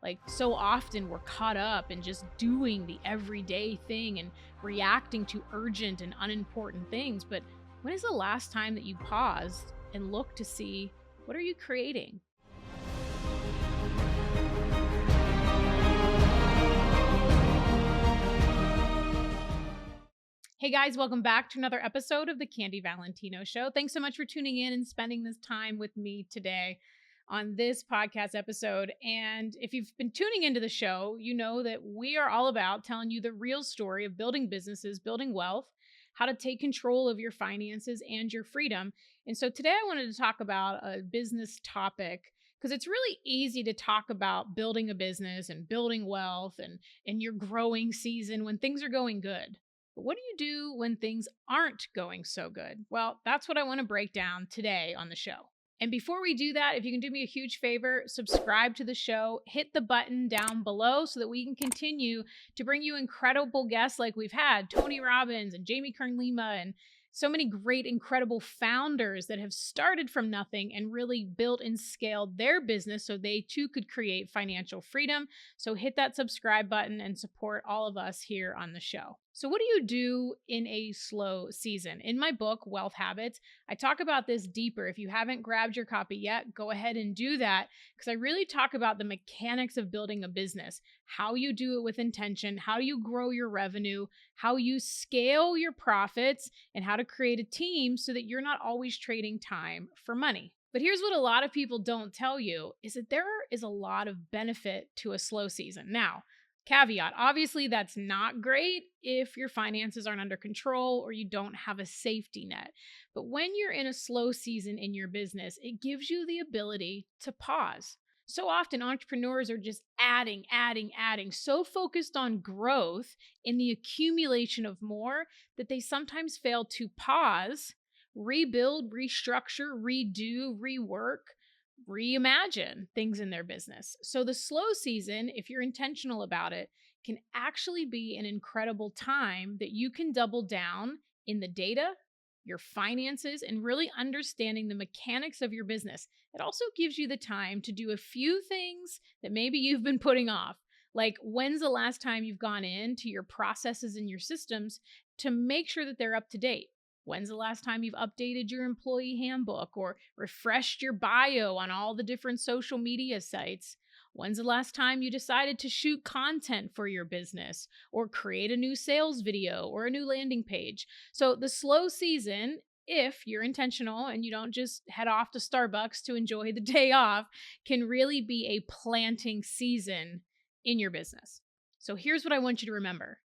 Like so often we're caught up in just doing the everyday thing and reacting to urgent and unimportant things. But when is the last time that you paused and looked to see what are you creating? Hey guys, welcome back to another episode of the Candy Valentino Show. Thanks so much for tuning in and spending this time with me today on this podcast episode. And if you've been tuning into the show, you know that we are all about telling you the real story of building businesses, building wealth, how to take control of your finances and your freedom. And so today I wanted to talk about a business topic because it's really easy to talk about building a business and building wealth and in your growing season when things are going good. But what do you do when things aren't going so good? Well, that's what I want to break down today on the show. And before we do that, if you can do me a huge favor, subscribe to the show, hit the button down below so that we can continue to bring you incredible guests like we've had Tony Robbins and Jamie Kern Lima and so many great, incredible founders that have started from nothing and really built and scaled their business so they too could create financial freedom. So hit that subscribe button and support all of us here on the show. So what do you do in a slow season? In my book, Wealth Habits, I talk about this deeper. If you haven't grabbed your copy yet, go ahead and do that because I really talk about the mechanics of building a business, how you do it with intention, how you grow your revenue, how you scale your profits, and how to create a team so that you're not always trading time for money. But here's what a lot of people don't tell you is that there is a lot of benefit to a slow season. Now, caveat, obviously that's not great if your finances aren't under control or you don't have a safety net. But when you're in a slow season in your business, it gives you the ability to pause. So often entrepreneurs are just adding, so focused on growth in the accumulation of more that they sometimes fail to pause, rebuild, restructure, redo, rework, reimagine things in their business. So the slow season, if you're intentional about it, can actually be an incredible time that you can double down in the data, your finances, and really understanding the mechanics of your business. It also gives you the time to do a few things that maybe you've been putting off. Like, when's the last time you've gone into your processes and your systems to make sure that they're up to date? When's the last time you've updated your employee handbook or refreshed your bio on all the different social media sites? When's the last time you decided to shoot content for your business or create a new sales video or a new landing page? So the slow season, if you're intentional and you don't just head off to Starbucks to enjoy the day off, can really be a planting season in your business. So here's what I want you to remember.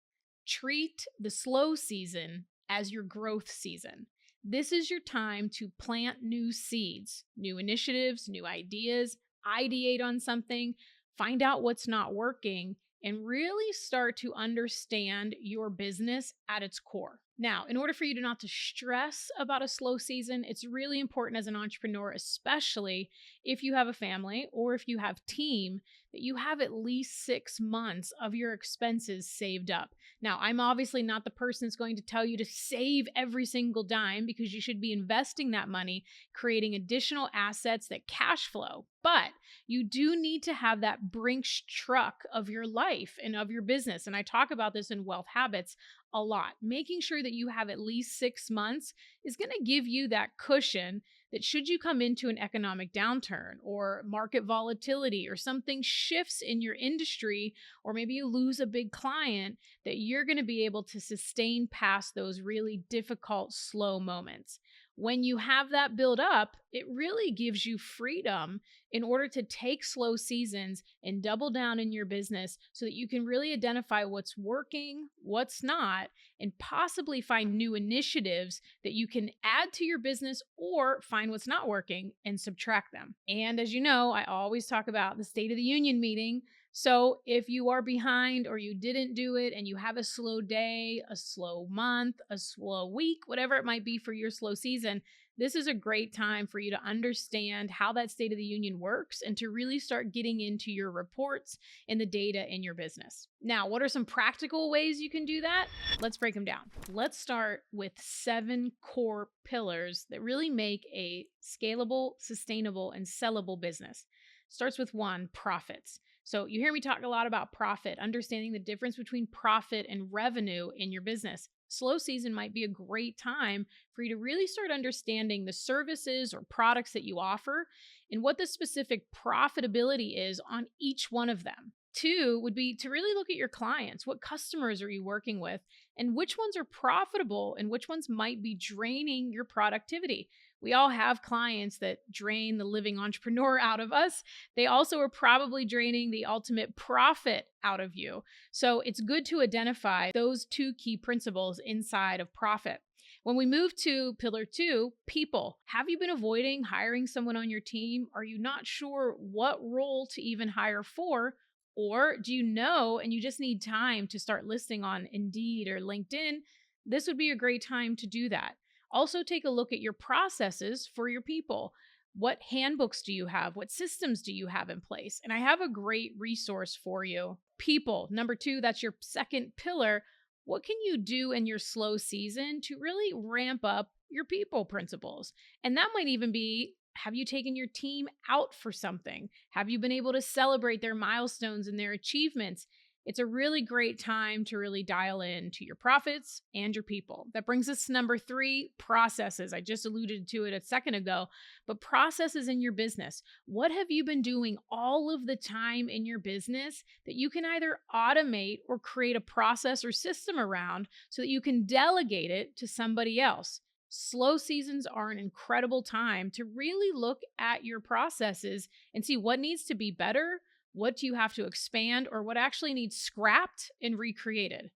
Treat the slow season as your growth season. This is your time to plant new seeds, new initiatives, new ideas, ideate on something, find out what's not working, and really start to understand your business at its core. Now, in order for you to not to stress about a slow season, it's really important as an entrepreneur, especially if you have a family or if you have team, that you have at least 6 months of your expenses saved up. Now, I'm obviously not the person that's going to tell you to save every single dime because you should be investing that money, creating additional assets that cash flow. But you do need to have that Brinks truck of your life and of your business. And I talk about this in Wealth Habits a lot. Making sure that you have at least 6 months is going to give you that cushion that should you come into an economic downturn or market volatility or something shifts in your industry, or maybe you lose a big client, that you're going to be able to sustain past those really difficult, slow moments. When you have that build up, it really gives you freedom in order to take slow seasons and double down in your business so that you can really identify what's working, what's not, and possibly find new initiatives that you can add to your business or find what's not working and subtract them. And as you know, I always talk about the State of the Union meeting. So if you are behind or you didn't do it and you have a slow day, a slow month, a slow week, whatever it might be for your slow season, this is a great time for you to understand how that State of the Union works and to really start getting into your reports and the data in your business. Now, what are some practical ways you can do that? Let's break them down. Let's start with 7 core pillars that really make a scalable, sustainable, and sellable business. Starts with 1, profits. So you hear me talk a lot about profit, understanding the difference between profit and revenue in your business. Slow season might be a great time for you to really start understanding the services or products that you offer and what the specific profitability is on each one of them. Two would be to really look at your clients. What customers are you working with? And which ones are profitable and which ones might be draining your productivity? We all have clients that drain the living entrepreneur out of us. They also are probably draining the ultimate profit out of you. So it's good to identify those two key principles inside of profit. When we move to pillar two, people, have you been avoiding hiring someone on your team? Are you not sure what role to even hire for? Or do you know and you just need time to start listing on Indeed or LinkedIn? This would be a great time to do that. Also, take a look at your processes for your people. What handbooks do you have? What systems do you have in place? And I have a great resource for you. People, number two, that's your second pillar. What can you do in your slow season to really ramp up your people principles? And that might even be, have you taken your team out for something? Have you been able to celebrate their milestones and their achievements? It's a really great time to really dial in to your profits and your people. That brings us to number three, processes. I just alluded to it a second ago, but processes in your business. What have you been doing all of the time in your business that you can either automate or create a process or system around so that you can delegate it to somebody else? Slow seasons are an incredible time to really look at your processes and see what needs to be better, what do you have to expand, or what actually needs scrapped and recreated.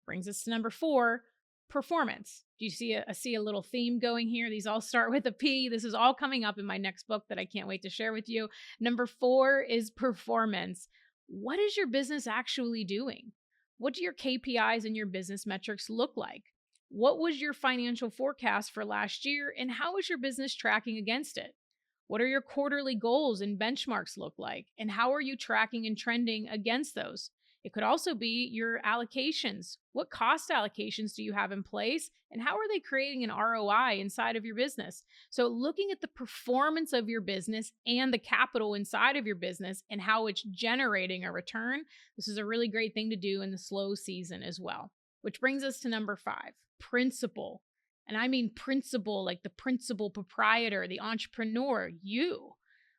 Brings us to number four, performance. Do you see a little theme going here? These all start with a P. This is all coming up in my next book that I can't wait to share with you. Number four is performance. What is your business actually doing? What do your KPIs and your business metrics look like? What was your financial forecast for last year, and how is your business tracking against it? What are your quarterly goals and benchmarks look like? And how are you tracking and trending against those? It could also be your allocations. What cost allocations do you have in place? And how are they creating an ROI inside of your business? So looking at the performance of your business and the capital inside of your business and how it's generating a return, this is a really great thing to do in the slow season as well. Which brings us to number five, principle. And I mean principle, like the principal proprietor, the entrepreneur, you.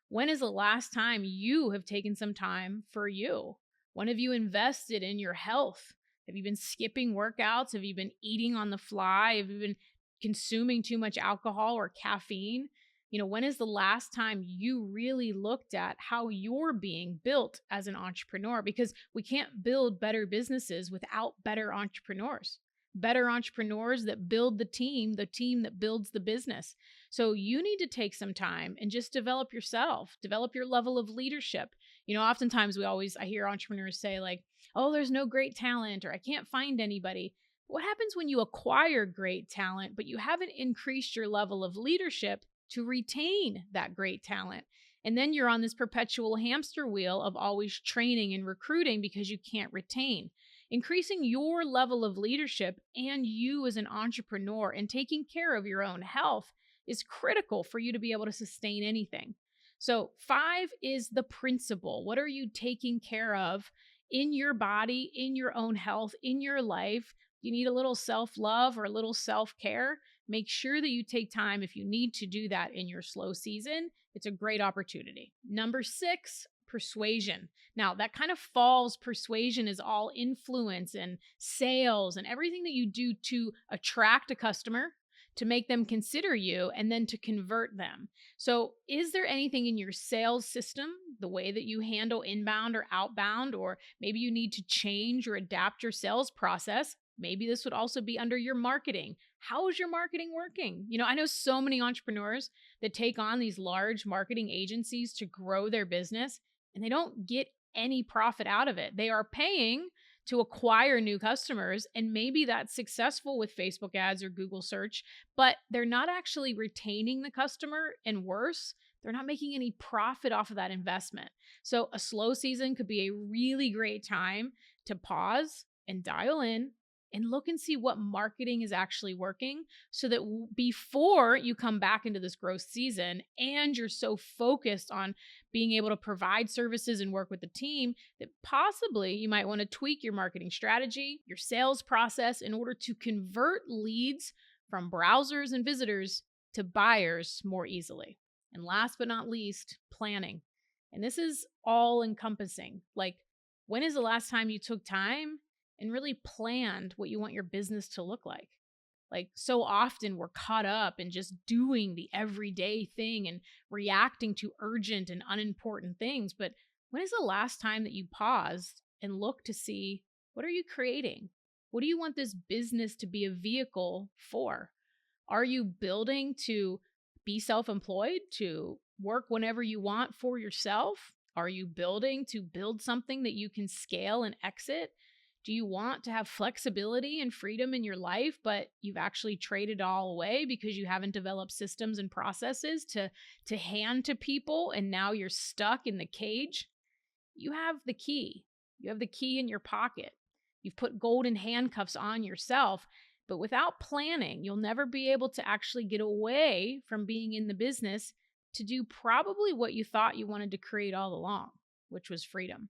When is the last time you have taken some time for you? When have you invested in your health? Have you been skipping workouts? Have you been eating on the fly? Have you been consuming too much alcohol or caffeine? When is the last time you really looked at how you're being built as an entrepreneur? Because we can't build better businesses without better entrepreneurs. Better entrepreneurs that build the team that builds the business. So you need to take some time and just develop yourself, develop your level of leadership. Oftentimes I hear entrepreneurs say like, oh, there's no great talent, or I can't find anybody. What happens when you acquire great talent, but you haven't increased your level of leadership to retain that great talent? And then you're on this perpetual hamster wheel of always training and recruiting because you can't retain. Increasing your level of leadership and you as an entrepreneur and taking care of your own health is critical for you to be able to sustain anything. So 5 is the principle. What are you taking care of in your body, in your own health, in your life? You need a little self-love or a little self-care. Make sure that you take time if you need to do that in your slow season. It's a great opportunity. Number 6, persuasion. Now, that kind of falls. Persuasion is all influence and sales and everything that you do to attract a customer, to make them consider you, and then to convert them. So is there anything in your sales system, the way that you handle inbound or outbound, or maybe you need to change or adapt your sales process? Maybe this would also be under your marketing. How is your marketing working? I know so many entrepreneurs that take on these large marketing agencies to grow their business, and they don't get any profit out of it. They are paying to acquire new customers, and maybe that's successful with Facebook ads or Google search, but they're not actually retaining the customer, and worse, they're not making any profit off of that investment. So a slow season could be a really great time to pause and dial in and look and see what marketing is actually working so that before you come back into this growth season and you're so focused on being able to provide services and work with the team that possibly you might want to tweak your marketing strategy, your sales process in order to convert leads from browsers and visitors to buyers more easily. And last but not least, planning. And this is all encompassing. Like, when is the last time you took time and really planned what you want your business to look like? Like, so often we're caught up in just doing the everyday thing and reacting to urgent and unimportant things. But when is the last time that you paused and looked to see, what are you creating? What do you want this business to be a vehicle for? Are you building to be self-employed, to work whenever you want for yourself? Are you building to build something that you can scale and exit? Do you want to have flexibility and freedom in your life, but you've actually traded it all away because you haven't developed systems and processes to hand to people and now you're stuck in the cage? You have the key. You have the key in your pocket. You've put golden handcuffs on yourself. But without planning, you'll never be able to actually get away from being in the business to do probably what you thought you wanted to create all along, which was freedom.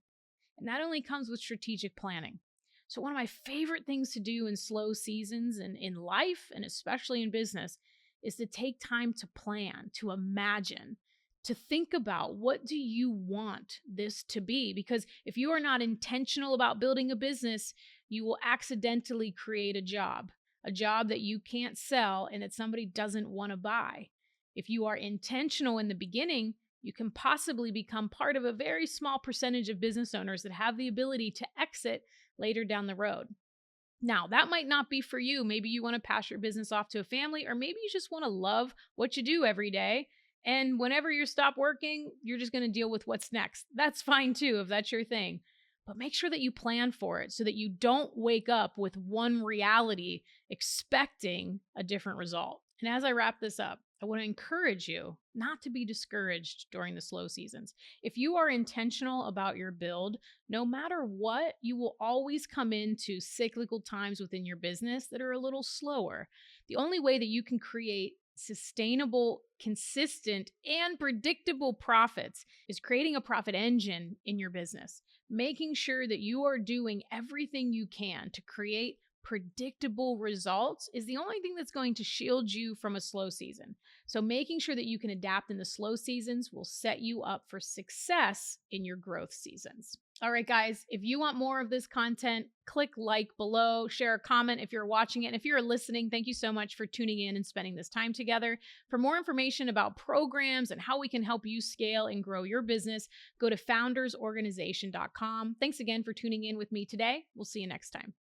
And that only comes with strategic planning. So one of my favorite things to do in slow seasons and in life, and especially in business, is to take time to plan, to imagine, to think about, what do you want this to be? Because if you are not intentional about building a business, you will accidentally create a job that you can't sell and that somebody doesn't want to buy. If you are intentional in the beginning, you can possibly become part of a very small percentage of business owners that have the ability to exit later down the road. Now, that might not be for you. Maybe you want to pass your business off to a family, or maybe you just want to love what you do every day. And whenever you stop working, you're just going to deal with what's next. That's fine too, if that's your thing. But make sure that you plan for it so that you don't wake up with one reality expecting a different result. And as I wrap this up, I want to encourage you not to be discouraged during the slow seasons. If you are intentional about your build, no matter what, you will always come into cyclical times within your business that are a little slower. The only way that you can create sustainable, consistent, and predictable profits is creating a profit engine in your business, making sure that you are doing everything you can to create predictable results is the only thing that's going to shield you from a slow season. So making sure that you can adapt in the slow seasons will set you up for success in your growth seasons. All right, guys, if you want more of this content, click like below, share a comment if you're watching it. And if you're listening, thank you so much for tuning in and spending this time together. For more information about programs and how we can help you scale and grow your business, go to foundersorganization.com. Thanks again for tuning in with me today. We'll see you next time.